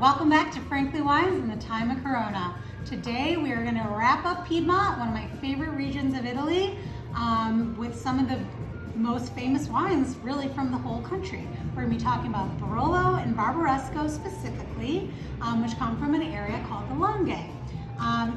Welcome back to Frankly Wines in the Time of Corona. Today we are going to wrap up Piedmont, one of my favorite regions of Italy, with some of the most famous wines really from the whole country. We're going to be talking about Barolo and Barbaresco specifically, which come from an area called the Langhe.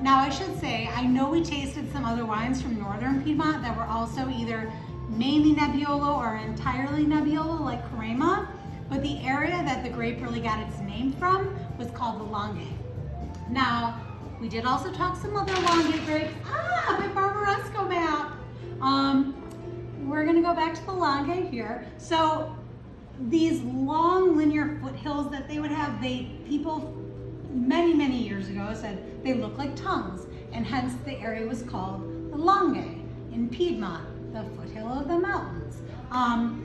Now I should say, I know we tasted some other wines from northern Piedmont that were also either mainly Nebbiolo or entirely Nebbiolo like Crema, but the area that the grape really got its name from was called the Langhe. Now, we did also talk some other Langhe grapes. My Barbaresco map. We're gonna go back to the Langhe here. So these long linear foothills that they would have, people many years ago said they look like tongues, and hence the area was called the Langhe in Piedmont, the foothill of the mountains.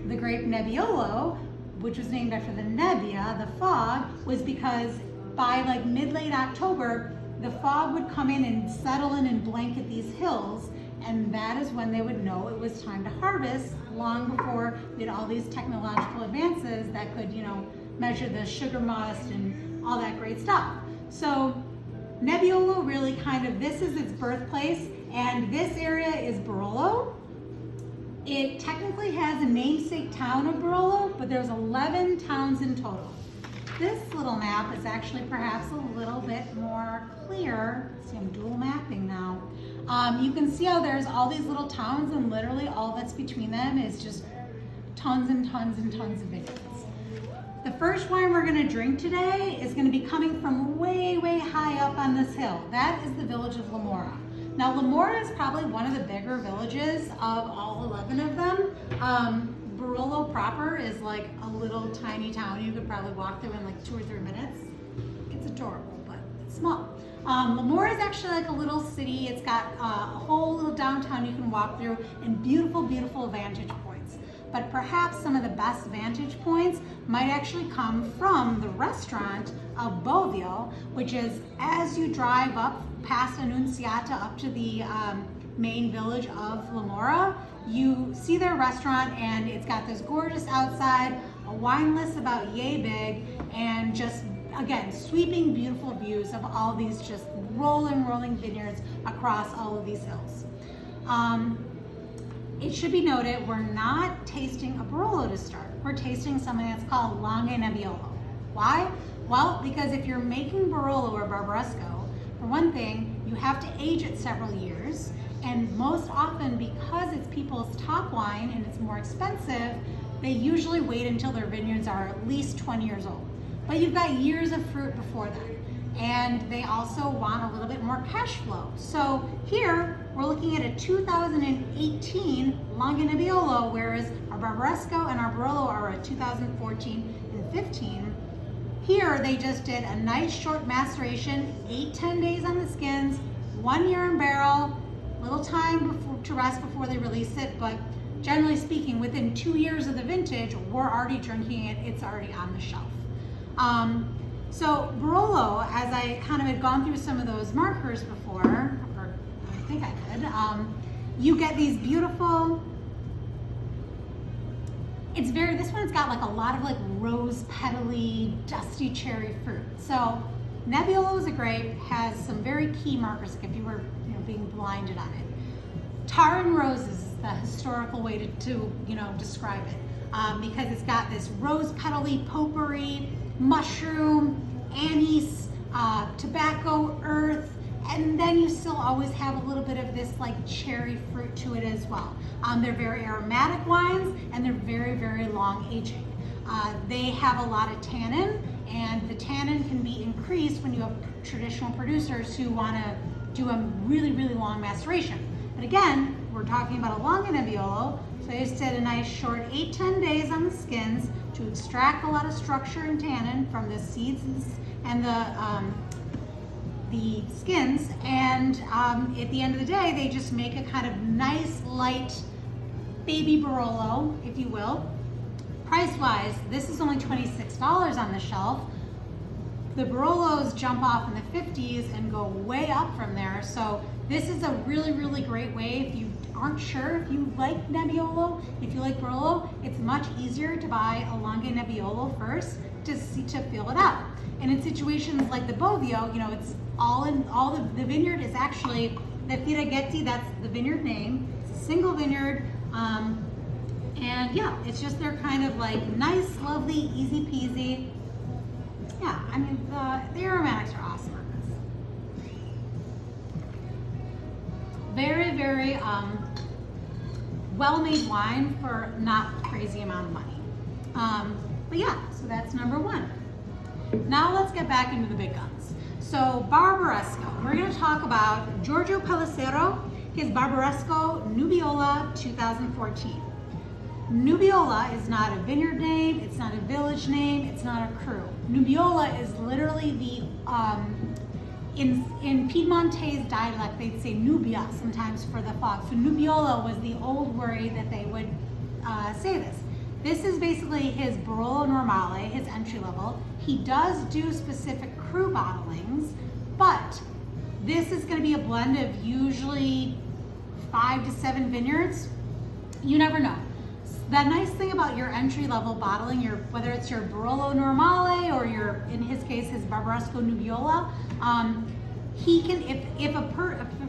The grape Nebbiolo, which was named after the nebbia, the fog, was because by like mid-late October, the fog would come in and settle in and blanket these hills, and that is when they would know it was time to harvest, long before we had all these technological advances that could, measure the sugar must and all that great stuff. So Nebbiolo really this is its birthplace, and this area is Barolo. It technically has a namesake town of Barolo, but there's 11 towns in total. This little map is actually perhaps a little bit more clear. See, I'm dual mapping now. You can see how there's all these little towns, and literally all that's between them is just tons and tons and tons of vineyards. The first wine we're gonna drink today is gonna be coming from way high up on this hill. That is the village of Lamora. Now, Lamora is probably one of the bigger villages of all 11 of them. Barolo proper is like a little tiny town. You could probably walk through in like 2 or 3 minutes. It's adorable, but it's small. Lamora is actually like a little city. It's got a whole little downtown you can walk through, and beautiful vantage points. But perhaps some of the best vantage points might actually come from the restaurant of Bovio, which is as you drive up past Annunziata up to the main village of Lamora, you see their restaurant, and it's got this gorgeous outside, a wine list about yay big, and just, again, sweeping beautiful views of all these just rolling vineyards across all of these hills. It should be noted, we're not tasting a Barolo to start. We're tasting something that's called Langhe Nebbiolo. Why? Well, because if you're making Barolo or Barbaresco, for one thing, you have to age it several years, and most often, because it's people's top wine and it's more expensive, they usually wait until their vineyards are at least 20 years old. But you've got years of fruit before that, and they also want a little bit more cash flow. So here, we're looking at a 2018 Langhe Nebbiolo, whereas our Barbaresco and our Barolo are a 2014 and 15. Here, they just did a nice short maceration, 8-10 days on the skins, 1 year in barrel, little time to rest before they release it, but generally speaking, within 2 years of the vintage, we're already drinking it, it's already on the shelf. So Barolo, as I kind of had gone through some of those markers before, or I think I did, you get these beautiful, this one's got like a lot of like rose petally, dusty cherry fruit. So Nebbiolo is a grape, has some very key markers, like if you were being blinded on it. Tar and roses is the historical way to describe it, because it's got this rose petally, potpourri, mushroom, anise, tobacco, earth, and then you still always have a little bit of this like cherry fruit to it as well. They're very aromatic wines, and they're very long aging. They have a lot of tannin, and the tannin can be increased when you have traditional producers who want to do a really long maceration. But again, we're talking about a Langhe Nebbiolo, so I just did a nice short 8-10 days on the skins to extract a lot of structure and tannin from the seeds and the skins, and at the end of the day, they just make a kind of nice, light baby Barolo, if you will. Price-wise, this is only $26 on the shelf. The Barolos jump off in the 50s and go way up from there, so this is a really great way if you aren't sure if you like Nebbiolo, if you like Barolo, it's much easier to buy a Langhe Nebbiolo first to fill it up. And in situations like the Bovio, you know, it's all the vineyard is actually the Firaghetti, that's the vineyard name. It's a single vineyard. And yeah, it's just they're kind of like nice, lovely, easy peasy. Yeah, I mean, the aromatics are awesome on this. Very, very well-made wine for not a crazy amount of money. But yeah, so that's number one. Now let's get back into the big guns. So Barbaresco, we're gonna talk about Giorgio Pellicero, his Barbaresco Nubbiola 2014. Nubbiola is not a vineyard name, it's not a village name, it's not a cru. Nubbiola is literally the, in Piedmontese dialect, they'd say Nubbia sometimes for the fog. So Nubbiola was the old way that they would say this. This is basically his Barolo Normale, his entry level. He does do specific cru bottlings, but this is gonna be a blend of usually 5 to 7 vineyards. You never know. The nice thing about your entry-level bottling, whether it's your Barolo Normale or in his case, his Barbaresco Nubbiola, he can, if a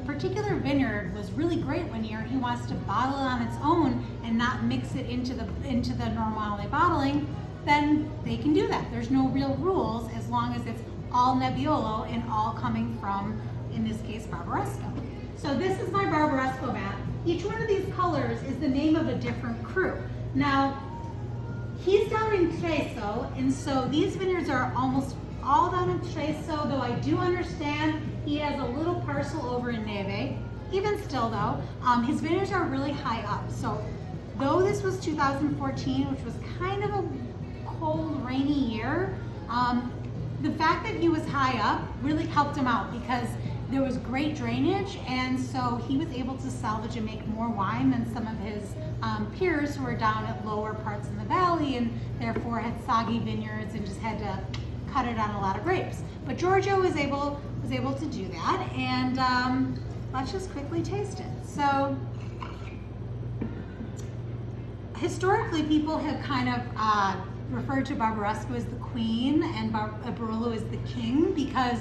particular vineyard was really great one year, he wants to bottle it on its own and not mix it into the Normale bottling, then they can do that. There's no real rules as long as it's all Nebbiolo and all coming from, in this case, Barbaresco. So this is my Barbaresco map. Each one of these colors is the name of a different cru. Now, he's down in Treso, and so these vineyards are almost all down in Treso, though I do understand he has a little parcel over in Neve. Even still though, his vineyards are really high up. So though this was 2014, which was kind of a cold, rainy year, the fact that he was high up really helped him out because there was great drainage, and so he was able to salvage and make more wine than some of his peers who were down at lower parts in the valley and therefore had soggy vineyards and just had to cut it on a lot of grapes. But Giorgio was able to do that, and let's just quickly taste it. So historically, people have kind of referred to Barbaresco as the queen and Barolo as the king because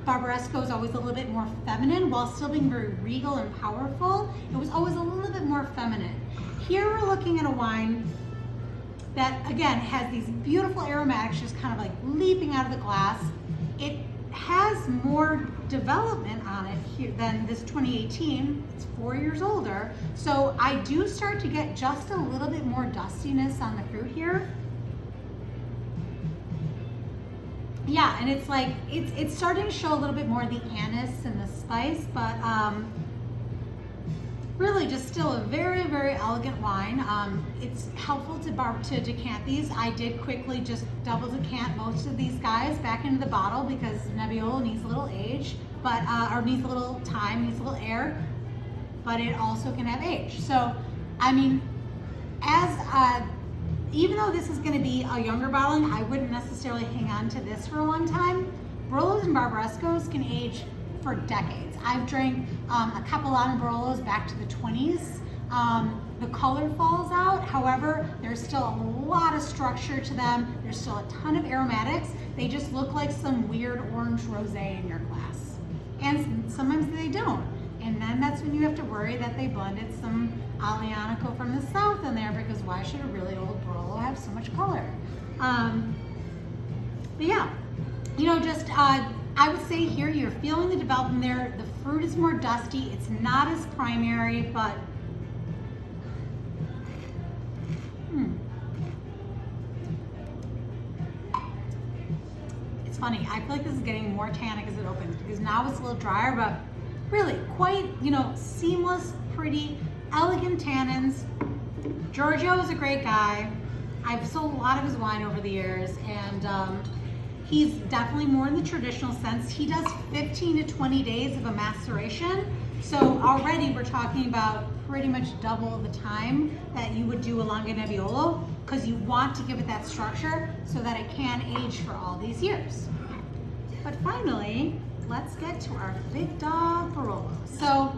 Barbaresco is always a little bit more feminine while still being very regal and powerful. It was always a little bit more feminine. Here we're looking at a wine that, again, has these beautiful aromatics just kind of like leaping out of the glass. It has more development on it here than this 2018. It's 4 years older. So I do start to get just a little bit more dustiness on the fruit here. Yeah, and it's like, it's starting to show a little bit more of the anise and the spice, but really just still a very, very elegant wine. It's helpful to decant these. I did quickly just double decant most of these guys back into the bottle because Nebbiolo needs a little age, but or needs a little time, needs a little air, but it also can have age. So, I mean, even though this is going to be a younger bottling, I wouldn't necessarily hang on to this for a long time. Barolos and Barbarescos can age for decades. I've drank a Capellano Barolos back to the 20s. The color falls out, however, there's still a lot of structure to them. There's still a ton of aromatics. They just look like some weird orange rosé in your glass. And sometimes they don't. And then that's when you have to worry that they blended some Aglianico from the south in there, because why should a really old Barolo have so much color? But yeah, you know, just I would say here you're feeling the development there. The fruit is more dusty. It's not as primary, but it's funny. I feel like this is getting more tannic as it opens because now it's a little drier, but really quite, you know, seamless, pretty, elegant tannins. Giorgio is a great guy. I've sold a lot of his wine over the years, and he's definitely more in the traditional sense. He does 15 to 20 days of a maceration. So already we're talking about pretty much double the time that you would do a Langhe Nebbiolo, because you want to give it that structure so that it can age for all these years. But finally, let's get to our big dog Barolo. So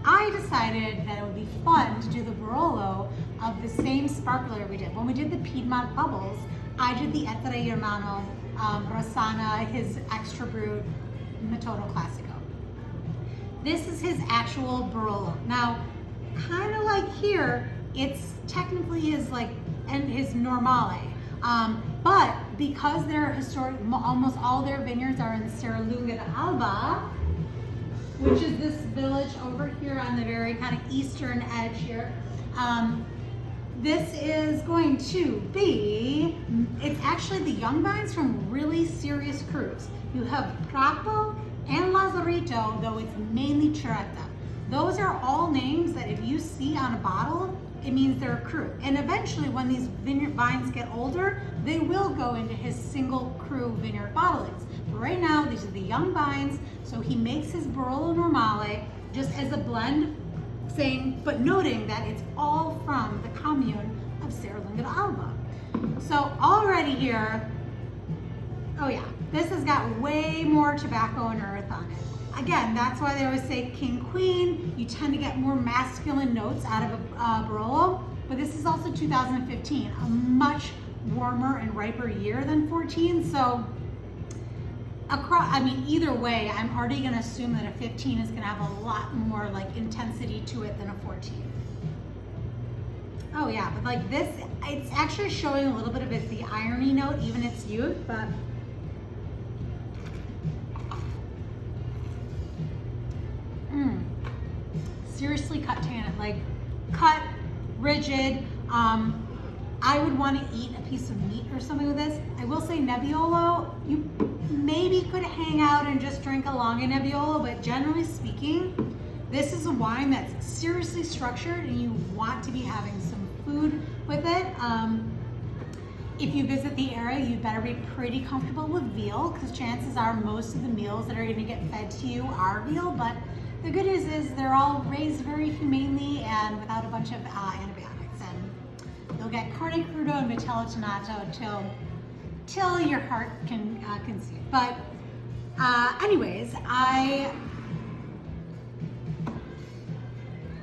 I decided that it would be fun to do the Barolo of the same sparkler we did. When we did the Piedmont Bubbles, I did the Etre Hermano Rossana, his extra brut Metodo Classico. This is his actual Barolo. Now, kind of like here, it's technically his Normale. But because they're historic, almost all their vineyards are in Serralunga d'Alba, which is this village over here on the very kind of eastern edge here. This is going to be, it's actually the young vines from really serious crus. You have Prato and Lazarito, though it's mainly Chiretta. Those are all names that if you see on a bottle, it means they're a cru. And eventually when these vineyard vines get older, they will go into his single cru vineyard bottlings. But right now, these are the young vines, so he makes his Barolo Normale just as a blend, saying, but noting that it's all from the commune of Serralunga d'Alba. So already here, oh yeah, this has got way more tobacco and earth on it. Again, that's why they always say king, queen. You tend to get more masculine notes out of a Barolo, but this is also 2015, a much warmer and riper year than 14. So either way, I'm already gonna assume that a 15 is gonna have a lot more intensity to it than a 14. Oh yeah, but this, it's actually showing a little bit of the irony note, even its youth, but seriously cut tannin, cut, rigid. I would want to eat a piece of meat or something with this. I will say Nebbiolo, you maybe could hang out and just drink a Langhe Nebbiolo, but generally speaking, this is a wine that's seriously structured and you want to be having some food with it. If you visit the area, you better be pretty comfortable with veal, because chances are most of the meals that are going to get fed to you are veal, but the good news is they're all raised very humanely and without a bunch of antibiotics. And you'll get carne crudo and vitello tonato till your heart can conceive. But anyways, I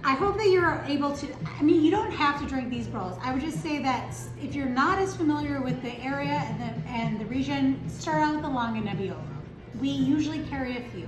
hope that you're able to, you don't have to drink these Barolos. I would just say that if you're not as familiar with the area and the region, start out with the Langhe Nebbiolo. We usually carry a few.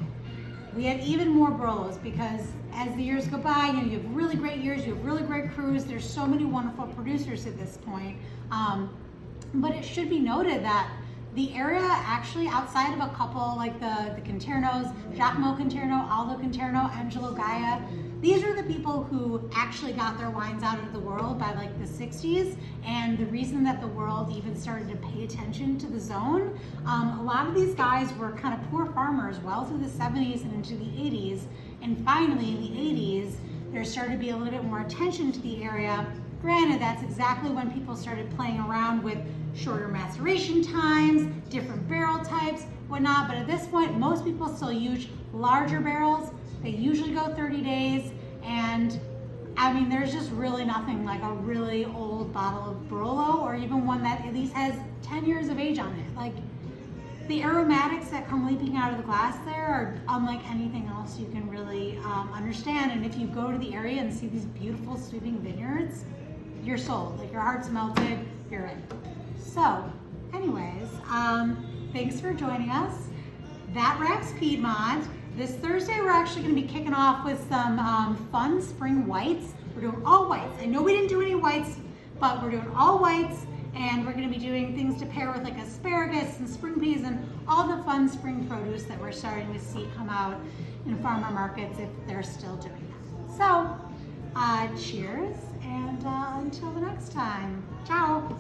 We have even more Barolos because as the years go by, you have really great years, you have really great crus. There's so many wonderful producers at this point. But it should be noted that the area actually outside of a couple like the Quinternos, Giacomo Quinterno, Aldo Quinterno, Angelo Gaia, these are the people who actually got their wines out into the world by the 60s, and the reason that the world even started to pay attention to the zone. A lot of these guys were kind of poor farmers well through the 70s and into the 80s, and finally in the 80s there started to be a little bit more attention to the area. Granted, that's exactly when people started playing around with shorter maceration times, different barrel types, whatnot, but at this point most people still use larger barrels. They usually go 30 days, and there's just really nothing like a really old bottle of Barolo, or even one that at least has 10 years of age on it. The aromatics that come leaping out of the glass there are unlike anything else you can really understand. And if you go to the area and see these beautiful sweeping vineyards, you're sold. Your heart's melted, you're in. So, anyways, thanks for joining us. That wraps Piedmont. This Thursday, we're actually going to be kicking off with some fun spring whites. We're doing all whites. I know we didn't do any whites, but we're doing all whites, and we're going to be doing things to pair with asparagus and spring peas and all the fun spring produce that we're starting to see come out in farmer markets if they're still doing that. So, cheers, and until the next time. Ciao.